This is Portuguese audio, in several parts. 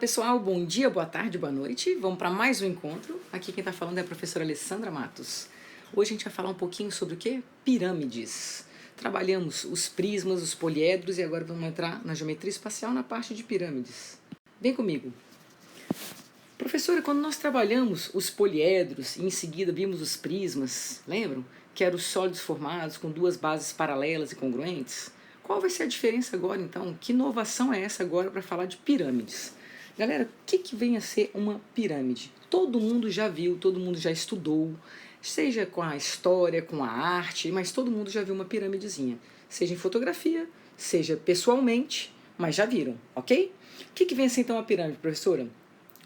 pessoal, bom dia, boa tarde, boa noite. Vamos para mais um encontro. Aqui quem está falando é a professora Alessandra Matos. Hoje a gente vai falar um pouquinho sobre o que? Pirâmides. Trabalhamos os prismas, os poliedros e agora vamos entrar na geometria espacial na parte de pirâmides. Vem comigo. Professora, quando nós trabalhamos os poliedros e em seguida vimos os prismas, lembram? Que eram os sólidos formados com duas bases paralelas e congruentes. Qual vai ser a diferença agora, então? Que inovação é essa agora para falar de pirâmides? Galera, o que vem a ser uma pirâmide? Todo mundo já viu, todo mundo já estudou, seja com a história, com a arte, mas todo mundo já viu uma piramidezinha. Seja em fotografia, seja pessoalmente, mas já viram, ok? O que vem a ser então a pirâmide, professora?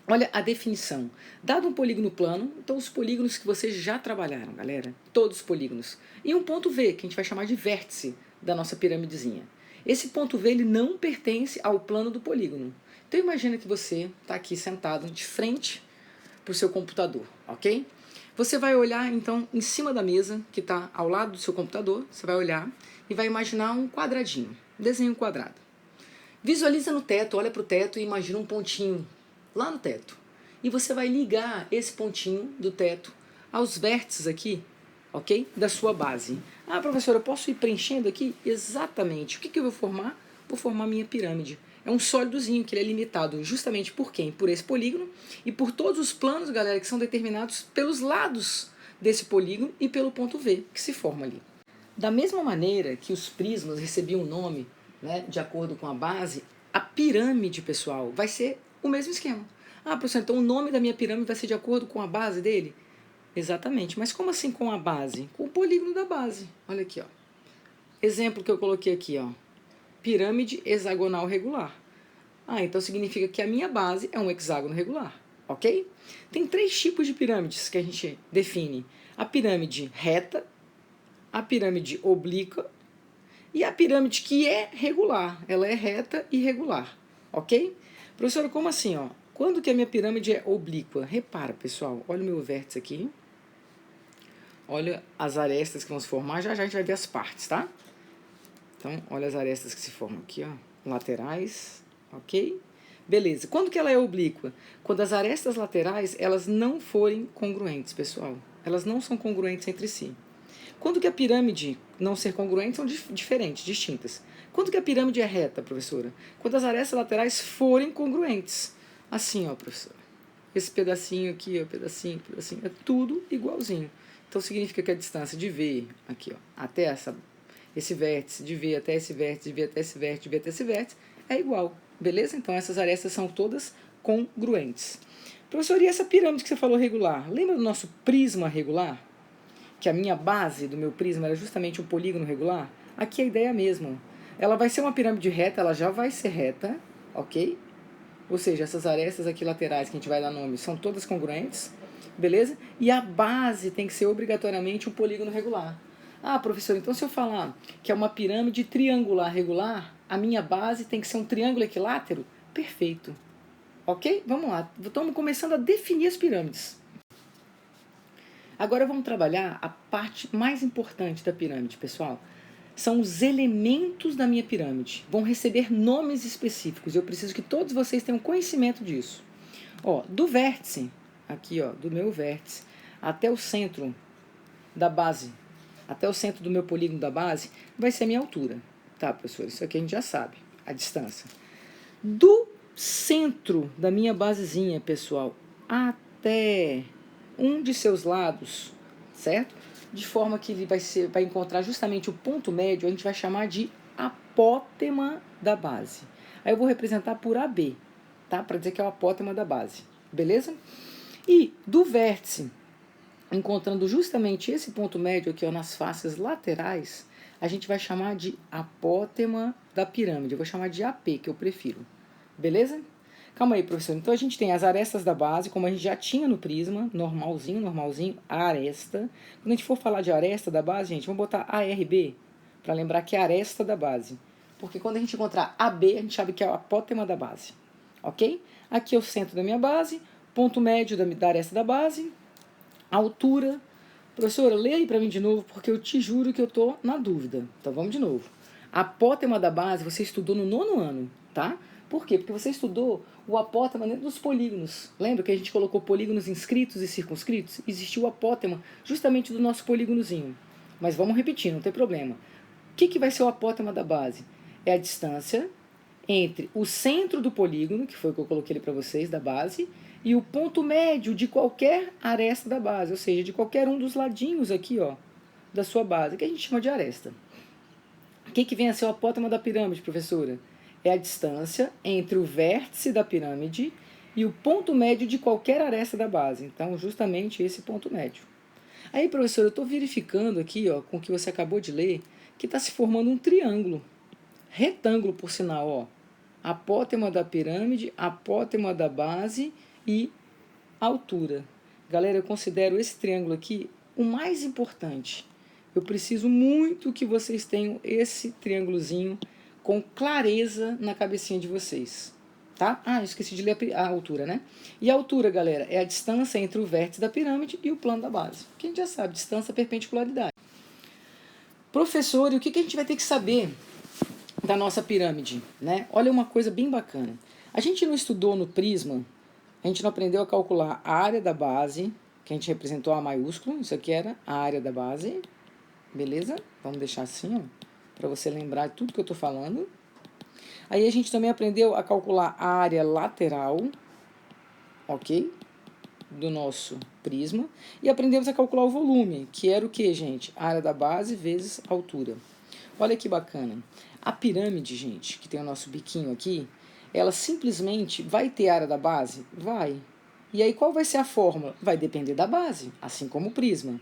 Olha a definição. Dado um polígono plano, então os polígonos que vocês já trabalharam, galera, todos os polígonos. E um ponto V, que a gente vai chamar de vértice da nossa piramidezinha. Esse ponto V ele não pertence ao plano do polígono. Então imagina que você está aqui sentado de frente para o seu computador, ok? Você vai olhar então em cima da mesa que está ao lado do seu computador, você vai olhar e vai imaginar um quadradinho, desenho um quadrado. Visualiza no teto, olha para o teto e imagina um pontinho lá no teto. E você vai ligar esse pontinho do teto aos vértices aqui, ok? Da sua base. Ah, professora, eu posso ir preenchendo aqui? Exatamente. O que eu vou formar? Vou formar minha pirâmide. É um sólidozinho que ele é limitado justamente por quem? Por esse polígono e por todos os planos, galera, que são determinados pelos lados desse polígono e pelo ponto V que se forma ali. Da mesma maneira que os prismas recebiam um nome, né, de acordo com a base, a pirâmide, pessoal, vai ser o mesmo esquema. Ah, professor, então o nome da minha pirâmide vai ser de acordo com a base dele? Exatamente, mas como assim com a base? Com o polígono da base. Olha aqui, ó. Exemplo que eu coloquei aqui, ó. Pirâmide hexagonal regular. Ah, então significa que a minha base é um hexágono regular, ok? Tem três tipos de pirâmides que a gente define. A pirâmide reta, a pirâmide oblíqua e a pirâmide que é regular. Ela é reta e regular, ok? Professora, como assim, ó? Quando que a minha pirâmide é oblíqua? Repara, pessoal, olha o meu vértice aqui. Olha as arestas que vão se formar, já a gente vai ver as partes, tá? Então, olha as arestas que se formam aqui, ó, laterais, ok? Beleza, quando que ela é oblíqua? Quando as arestas laterais, elas não forem congruentes, pessoal. Elas não são congruentes entre si. Quando que a pirâmide não ser congruente são diferentes, distintas. Quando que a pirâmide é reta, professora? Quando as arestas laterais forem congruentes. Assim, ó, professora. Esse pedacinho aqui, ó, pedacinho, é tudo igualzinho. Então significa que a distância de V, aqui, ó, até esse vértice, de V até esse vértice, de V até esse vértice, de V até esse vértice, é igual, beleza? Então essas arestas são todas congruentes. Professor, e essa pirâmide que você falou regular? Lembra do nosso prisma regular? Que a minha base do meu prisma era justamente um polígono regular? Aqui a ideia é a mesma. Ela vai ser uma pirâmide reta, ela já vai ser reta, ok? Ou seja, essas arestas aqui laterais que a gente vai dar nome são todas congruentes, beleza? E a base tem que ser obrigatoriamente um polígono regular. Ah, professor, então se eu falar que é uma pirâmide triangular regular, a minha base tem que ser um triângulo equilátero? Perfeito. Ok? Vamos lá. Estamos começando a definir as pirâmides. Agora vamos trabalhar a parte mais importante da pirâmide, pessoal. São os elementos da minha pirâmide. Vão receber nomes específicos. Eu preciso que todos vocês tenham conhecimento disso. Ó, do vértice, aqui ó, do meu vértice, até o centro da base, até o centro do meu polígono da base, vai ser a minha altura. Tá, professor? Isso aqui a gente já sabe, a distância. Do centro da minha basezinha, pessoal, até um de seus lados, certo? De forma que ele vai encontrar justamente o ponto médio, a gente vai chamar de apótema da base. Aí eu vou representar por AB, tá? Para dizer que é o apótema da base, beleza? E do vértice, encontrando justamente esse ponto médio aqui ó, nas faces laterais, a gente vai chamar de apótema da pirâmide. Eu vou chamar de AP, que eu prefiro. Beleza? Calma aí, professor. Então, a gente tem as arestas da base, como a gente já tinha no prisma, normalzinho, aresta. Quando a gente for falar de aresta da base, gente, vamos botar ARB, para lembrar que é a aresta da base. Porque quando a gente encontrar AB, a gente sabe que é o apótema da base. Ok? Aqui é o centro da minha base, ponto médio da aresta da base, altura. Professora, lê aí para mim de novo, porque eu te juro que eu tô na dúvida. Então, vamos de novo. Apótema da base, você estudou no 9º ano, tá? Por quê? Porque você estudou o apótema dentro dos polígonos. Lembra que a gente colocou polígonos inscritos e circunscritos? Existiu o apótema justamente do nosso polígonozinho. Mas vamos repetir, não tem problema. O que vai ser o apótema da base? É a distância entre o centro do polígono, que foi o que eu coloquei ali para vocês, da base, e o ponto médio de qualquer aresta da base, ou seja, de qualquer um dos ladinhos aqui, ó, da sua base, que a gente chama de aresta. O que vem a ser o apótema da pirâmide, professora? É a distância entre o vértice da pirâmide e o ponto médio de qualquer aresta da base. Então, justamente esse ponto médio. Aí, professora, eu estou verificando aqui, ó, com o que você acabou de ler, que está se formando um triângulo. Retângulo, por sinal, ó. Apótema da pirâmide, apótema da base e altura. Galera, eu considero esse triângulo aqui o mais importante. Eu preciso muito que vocês tenham esse triângulozinho com clareza na cabecinha de vocês. Tá? Ah, eu esqueci de ler a altura, né? E a altura, galera, é a distância entre o vértice da pirâmide e o plano da base. Que a gente já sabe, distância, perpendicularidade. Professor, e o que a gente vai ter que saber da nossa pirâmide, né? Olha uma coisa bem bacana. A gente não estudou no prisma, a gente não aprendeu a calcular a área da base, que a gente representou A maiúsculo, isso aqui era a área da base, beleza? Vamos deixar assim, ó, para você lembrar de tudo que eu estou falando. Aí a gente também aprendeu a calcular a área lateral, ok? Do nosso prisma. E aprendemos a calcular o volume, que era o que, gente? A área da base vezes a altura. Olha que bacana. A pirâmide, gente, que tem o nosso biquinho aqui, ela simplesmente vai ter a área da base? Vai. E aí qual vai ser a fórmula? Vai depender da base, assim como o prisma.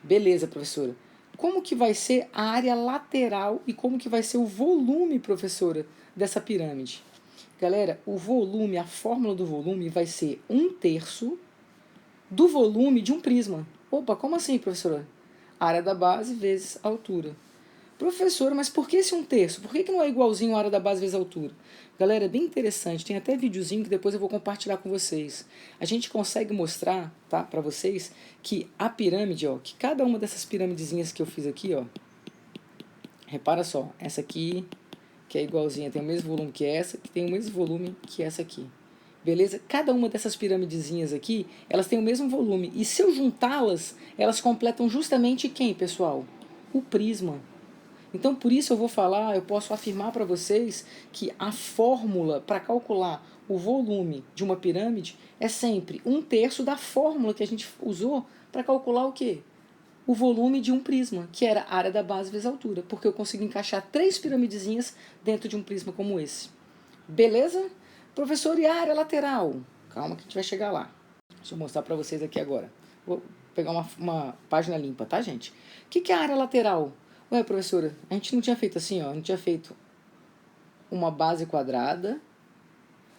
Beleza, professora. Como que vai ser a área lateral e como que vai ser o volume, professora, dessa pirâmide? Galera, o volume, a fórmula do volume vai ser 1/3 do volume de um prisma. Opa, como assim, professora? Área da base vezes a altura. Professora, mas por que esse 1/3? Por que não é igualzinho a área da base vezes a altura? Galera, é bem interessante, tem até videozinho que depois eu vou compartilhar com vocês. A gente consegue mostrar, tá, para vocês, que a pirâmide, ó, que cada uma dessas piramidezinhas que eu fiz aqui, ó, repara só, essa aqui, que é igualzinha, tem o mesmo volume que essa, que tem o mesmo volume que essa aqui. Beleza? Cada uma dessas piramidezinhas aqui, elas têm o mesmo volume. E se eu juntá-las, elas completam justamente quem, pessoal? O prisma. Então, por isso eu vou falar, eu posso afirmar para vocês que a fórmula para calcular o volume de uma pirâmide é sempre 1/3 da fórmula que a gente usou para calcular o quê? O volume de um prisma, que era a área da base vezes a altura, porque eu consigo encaixar 3 piramidezinhas dentro de um prisma como esse. Beleza? Professor, e a área lateral? Calma que a gente vai chegar lá. Deixa eu mostrar para vocês aqui agora. Vou pegar uma página limpa, tá, gente? O que é a área lateral? Ué, professora, a gente não tinha feito assim, ó, não tinha feito uma base quadrada,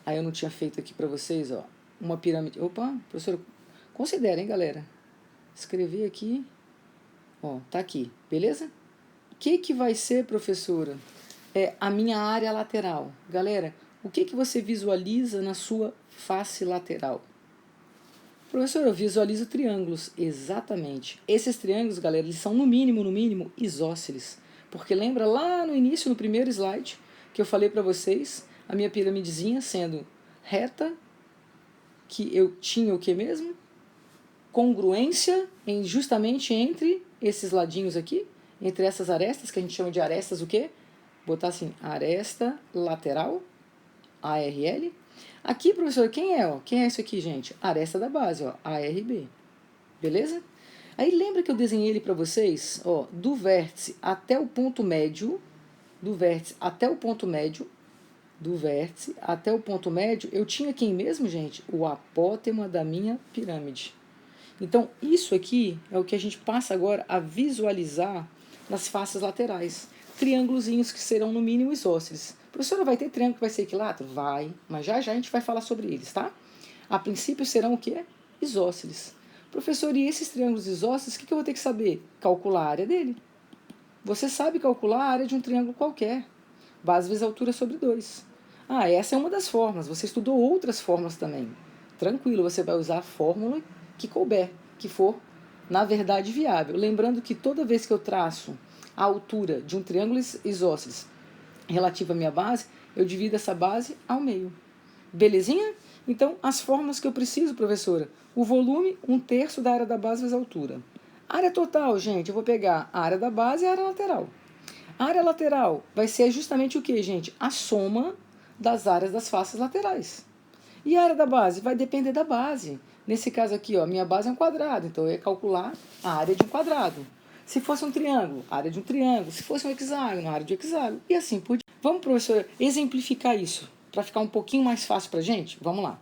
aí eu não tinha feito aqui para vocês, ó, uma pirâmide. Opa, professora, considera, hein, galera? Escrevi aqui, ó, tá aqui, beleza? O que vai ser, professora? É a minha área lateral. Galera, o que você visualiza na sua face lateral? Professor, eu visualizo triângulos. Exatamente. Esses triângulos, galera, eles são no mínimo, isósceles. Porque lembra lá no início, no primeiro slide, que eu falei para vocês, a minha piramidezinha sendo reta, que eu tinha o que mesmo? Congruência justamente entre esses ladinhos aqui, entre essas arestas, que a gente chama de arestas o quê? Botar assim, aresta lateral, ARL. Aqui, professor, quem é? Ó? Quem é isso aqui, gente? Aresta da base, ó, ARB. Beleza? Aí lembra que eu desenhei ele para vocês? Ó, do vértice até o ponto médio, do vértice até o ponto médio, do vértice até o ponto médio, eu tinha quem mesmo, gente? O apótema da minha pirâmide. Então, isso aqui é o que a gente passa agora a visualizar nas faces laterais. Triângulozinhos que serão, no mínimo, isósceles. Professora, vai ter triângulo que vai ser equilátero? Vai, mas já a gente vai falar sobre eles, tá? A princípio serão o quê? Isósceles. Professor, e esses triângulos isósceles, o que eu vou ter que saber? Calcular a área dele. Você sabe calcular a área de um triângulo qualquer. Base vezes altura sobre 2. Ah, essa é uma das fórmulas. Você estudou outras fórmulas também. Tranquilo, você vai usar a fórmula que couber, que for, na verdade, viável. Lembrando que toda vez que eu traço a altura de um triângulo isósceles relativa à minha base, Eu divido essa base ao meio. Belezinha? Então, as formas que eu preciso, professora. O volume, 1/3 da área da base vezes a altura. Área total, gente, eu vou pegar a área da base e a área lateral. A área lateral vai ser justamente o que, gente? A soma das áreas das faces laterais. E a área da base? Vai depender da base. Nesse caso aqui, ó, minha base é um quadrado, então eu ia calcular a área de um quadrado. Se fosse um triângulo, a área de um triângulo. Se fosse um hexágono, a área de um hexágono. E assim por diante. Vamos, professor, exemplificar isso, para ficar um pouquinho mais fácil para a gente? Vamos lá.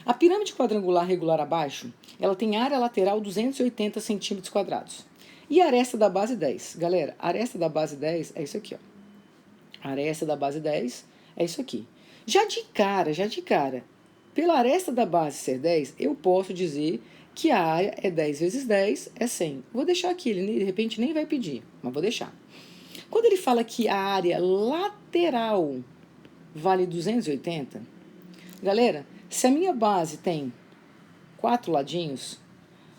A pirâmide quadrangular regular abaixo, ela tem área lateral 280 centímetros quadrados. E a aresta da base 10. Galera, a aresta da base 10 é isso aqui, ó. A aresta da base 10 é isso aqui. Já de cara, pela aresta da base ser 10, eu posso dizer que a área é 10 vezes 10 é 100. Vou deixar aqui, ele de repente nem vai pedir, mas vou deixar. Quando ele fala que a área lateral vale 280, galera, se a minha base tem 4 ladinhos,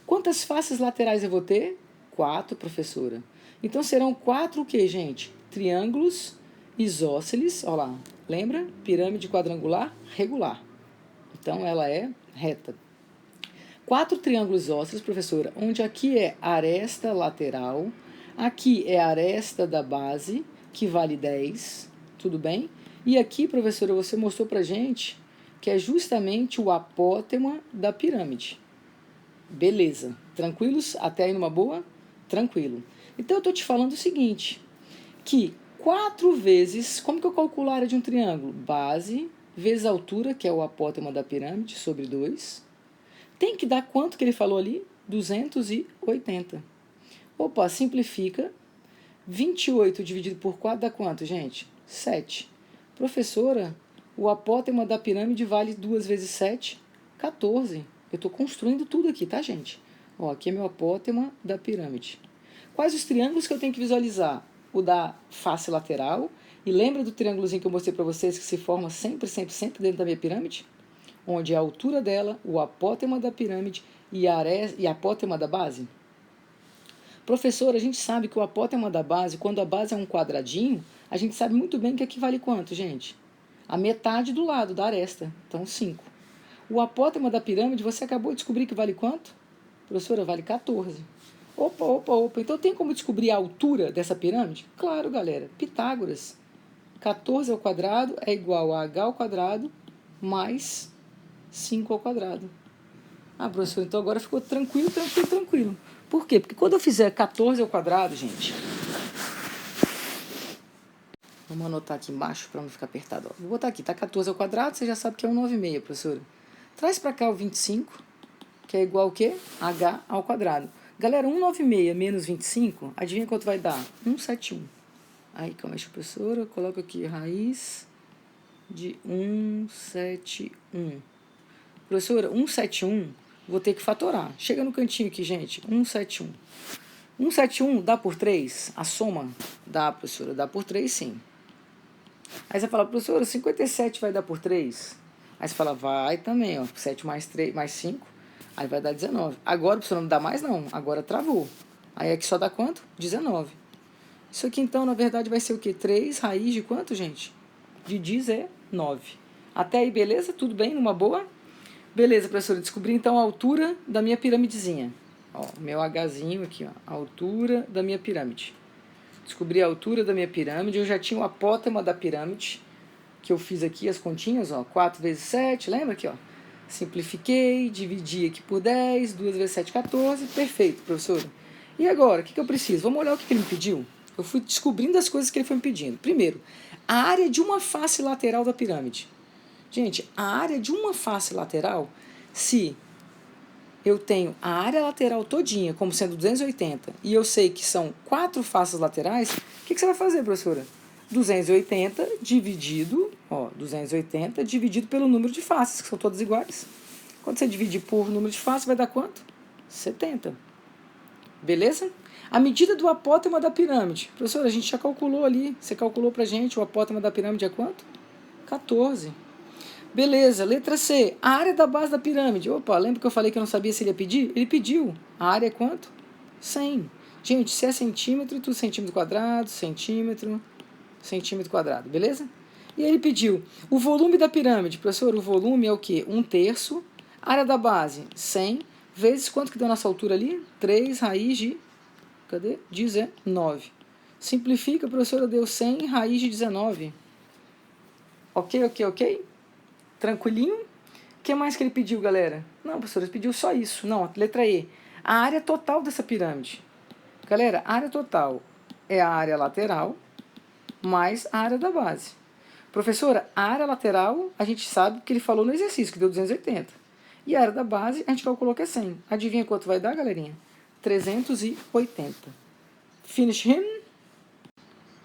quantas faces laterais eu vou ter? 4, professora. Então serão 4 o quê, gente? Triângulos isósceles, ó lá, lembra? Pirâmide quadrangular regular. Então ela é reta. 4 triângulos isósceles, professora, onde aqui é a aresta lateral, aqui é a aresta da base, que vale 10, tudo bem? E aqui, professora, você mostrou pra gente que é justamente o apótema da pirâmide. Beleza. Tranquilos? Até aí numa boa? Tranquilo. Então eu tô te falando o seguinte, que 4 vezes, como que eu calculo a área de um triângulo? Base vezes a altura, que é o apótema da pirâmide, sobre 2. Tem que dar quanto que ele falou ali? 280. Opa, simplifica. 28 dividido por 4 dá quanto, gente? 7. Professora, o apótema da pirâmide vale 2 vezes 7, 14. Eu estou construindo tudo aqui, tá, gente? Ó, aqui é meu apótema da pirâmide. Quais os triângulos que eu tenho que visualizar? O da face lateral. E lembra do triângulozinho que eu mostrei para vocês que se forma sempre dentro da minha pirâmide? Onde é a altura dela, o apótema da pirâmide e a apótema da base? Professor, a gente sabe que o apótema da base, quando a base é um quadradinho, a gente sabe muito bem que aqui vale quanto, gente? A metade do lado da aresta, então 5. O apótema da pirâmide, você acabou de descobrir que vale quanto? Professora, vale 14. Opa. Então tem como descobrir a altura dessa pirâmide? Claro, galera. Pitágoras. 14 ao quadrado é igual a h ao quadrado mais 5 ao quadrado. Ah, professor, então agora ficou tranquilo. Por quê? Porque quando eu fizer 14 ao quadrado, gente... Vamos anotar aqui embaixo para não ficar apertado. Ó. Vou botar aqui, tá 14 ao quadrado, você já sabe que é 1,9,6, professora. Traz para cá o 25, que é igual ao quê? H ao quadrado. Galera, 1,9,6 menos 25, adivinha quanto vai dar? 171. Aí, calma aí, professora, eu coloco aqui raiz de 171. Professora, 171, vou ter que fatorar. Chega no cantinho aqui, gente, 171. 171 dá por 3? A soma? Dá, professora, dá por 3, sim. Aí você fala, professora, 57 vai dar por 3? Aí você fala, vai também, ó, 7 mais 3, mais 5, aí vai dar 19. Agora, professora, não dá mais não, agora travou. Aí aqui só dá quanto? 19. Isso aqui, então, na verdade, vai ser o quê? 3 raiz de quanto, gente? De 19. Até aí, beleza? Tudo bem? Numa boa? Beleza, professora, descobri, então, a altura da minha piramidezinha. Ó, meu Hzinho aqui, ó, a altura da minha pirâmide. Descobri a altura da minha pirâmide, eu já tinha o apótema da pirâmide, que eu fiz aqui as continhas, ó, 4 vezes 7, lembra aqui, ó? Simplifiquei, dividi aqui por 10, 2 vezes 7, 14, perfeito, professora. E agora, o que eu preciso? Vamos olhar o que ele me pediu? Eu fui descobrindo as coisas que ele foi me pedindo. Primeiro, a área de uma face lateral da pirâmide. Gente, a área de uma face lateral, se eu tenho a área lateral todinha como sendo 280 e eu sei que são 4 faces laterais, o que você vai fazer, professora? 280 dividido, ó, 280 dividido pelo número de faces, que são todas iguais. Quando você dividir por número de faces, vai dar quanto? 70. Beleza? A medida do apótema da pirâmide. Professora, a gente já calculou ali. Você calculou pra gente o apótema da pirâmide é quanto? 14. Beleza, letra C. A área da base da pirâmide. Opa, lembra que eu falei que eu não sabia se ele ia pedir? Ele pediu. A área é quanto? 100. Gente, se é centímetro, tudo centímetro quadrado, centímetro quadrado, beleza? E aí ele pediu o volume da pirâmide. Professor, o volume é o quê? 1/3. Área da base, 100. Vezes quanto que deu nossa altura ali? 3 raiz de... Cadê? 19. Simplifica, professora, deu 100 raiz de 19. Ok? Tranquilinho? O que mais que ele pediu, galera? Não, professora, ele pediu só isso. Não, letra E. A área total dessa pirâmide. Galera, a área total é a área lateral mais a área da base. Professora, a área lateral a gente sabe que ele falou no exercício, que deu 280. E a área da base a gente calculou que é 100. Adivinha quanto vai dar, galerinha? 380. Finish him.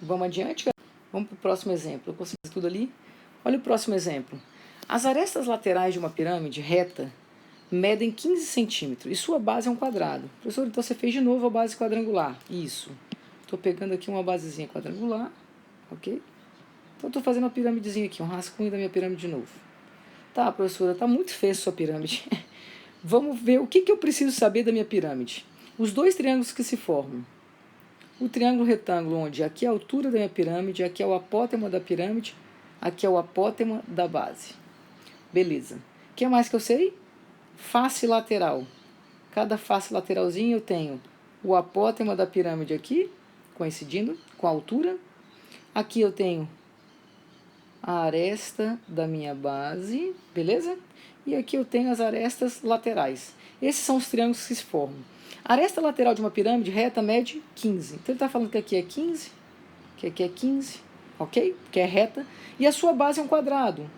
Vamos adiante. Vamos para o próximo exemplo. Eu consegui tudo ali? Olha o próximo exemplo. As arestas laterais de uma pirâmide reta medem 15 centímetros e sua base é um quadrado. Professor, então você fez de novo a base quadrangular. Isso. Estou pegando aqui uma basezinha quadrangular. Ok? Então estou fazendo uma piramidezinha aqui, um rascunho da minha pirâmide de novo. Tá, professora, está muito feia a sua pirâmide. Vamos ver o que eu preciso saber da minha pirâmide. Os dois triângulos que se formam. O triângulo retângulo, onde aqui é a altura da minha pirâmide, aqui é o apótema da pirâmide, aqui é o apótema da base. Beleza. O que mais que eu sei? Face lateral. Cada face lateralzinha eu tenho o apótema da pirâmide aqui, coincidindo com a altura. Aqui eu tenho a aresta da minha base, beleza? E aqui eu tenho as arestas laterais. Esses são os triângulos que se formam. A aresta lateral de uma pirâmide reta mede 15. Então ele está falando que aqui é 15, que aqui é 15, ok? Que é reta. E a sua base é um quadrado,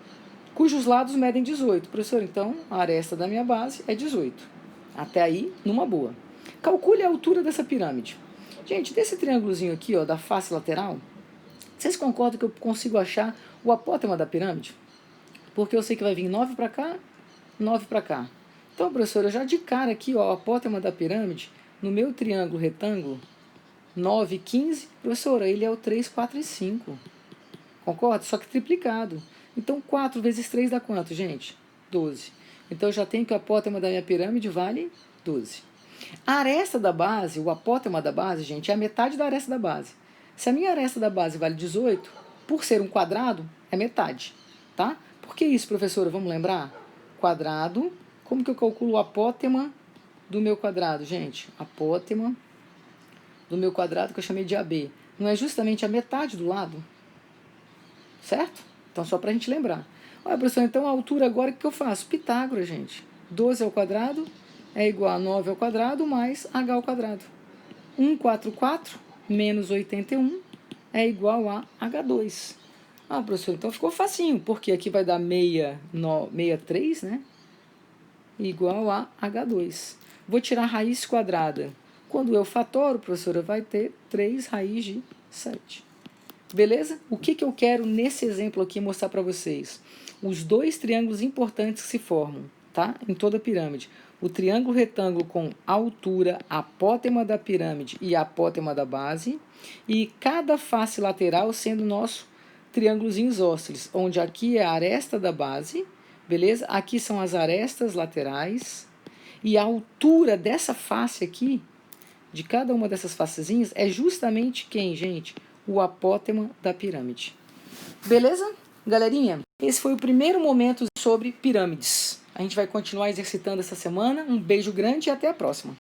cujos lados medem 18. Professor, então a aresta da minha base é 18. Até aí, numa boa. Calcule a altura dessa pirâmide. Gente, desse triângulozinho aqui, ó, da face lateral, vocês concordam que eu consigo achar o apótema da pirâmide? Porque eu sei que vai vir 9 para cá, 9 para cá. Então, professora, já de cara aqui, ó, o apótema da pirâmide, no meu triângulo retângulo, 9, 15, professora, ele é o 3, 4 e 5. Concorda? Só que triplicado. Então, 4 vezes 3 dá quanto, gente? 12. Então, eu já tenho que o apótema da minha pirâmide vale 12. A aresta da base, o apótema da base, gente, é a metade da aresta da base. Se a minha aresta da base vale 18, por ser um quadrado, é metade, tá? Por que isso, professora? Vamos lembrar? Quadrado. Como que eu calculo o apótema do meu quadrado, gente? Apótema do meu quadrado, que eu chamei de AB. Não é justamente a metade do lado? Certo? Então, só para a gente lembrar. Olha, professor, então a altura agora, o que eu faço? Pitágoras, gente. 12 ao quadrado é igual a 9 ao quadrado mais h ao quadrado. 144 menos 81 é igual a H2. Ah, professor, então ficou facinho, porque aqui vai dar 63, né? Igual a H2. Vou tirar a raiz quadrada. Quando eu fatoro, professora, vai ter 3 raiz de 7. Beleza? O que eu quero nesse exemplo aqui mostrar para vocês? Os dois triângulos importantes que se formam, tá? Em toda a pirâmide. O triângulo retângulo com altura, apótema da pirâmide e apótema da base. E cada face lateral sendo nosso triângulozinho isósceles, onde aqui é a aresta da base, beleza? Aqui são as arestas laterais. E a altura dessa face aqui, de cada uma dessas facezinhas, é justamente quem, gente? O apótema da pirâmide. Beleza? Galerinha, esse foi o primeiro momento sobre pirâmides. A gente vai continuar exercitando essa semana. Um beijo grande e até a próxima.